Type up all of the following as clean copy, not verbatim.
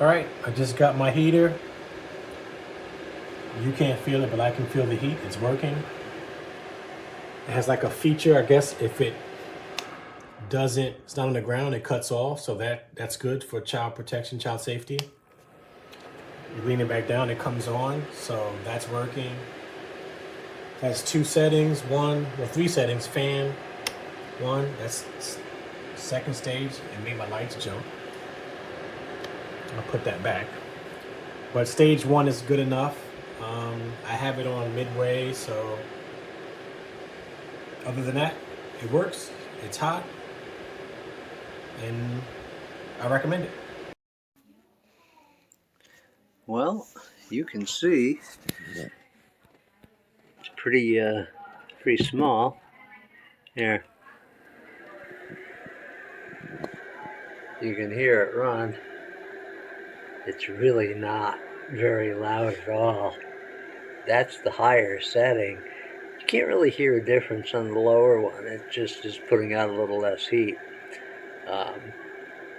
All right, I just got my heater. You can't feel it, but I can feel the heat. It's working. It has like a feature, I guess, if it's not on the ground, it cuts off. So that's good for child protection, child safety. You lean it back down, it comes on. So that's working. It has two settings, three settings, fan, one, that's second stage. It made my lights jump. I'll put that back. But stage one is good enough. I have it on midway, so other than that, it works. It's hot, and I recommend it. Well, you can see it's pretty small. Here, you can hear it run. It's really not very loud at all. That's the higher setting. You can't really hear a difference on the lower one. It just is putting out a little less heat.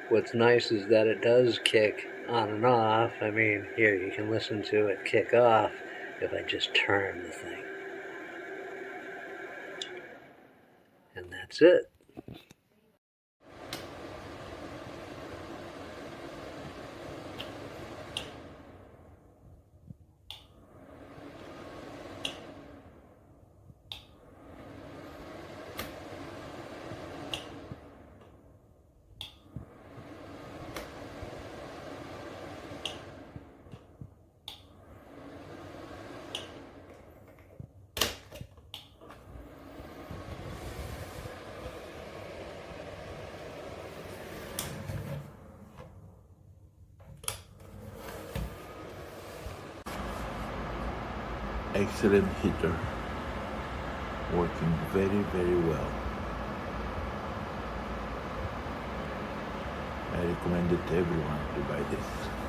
What's nice is that it does kick on and off. I mean, here you can listen to it kick off if I just turn the thing. And that's it. Excellent heater, working very, very well. I recommend it to everyone to buy this.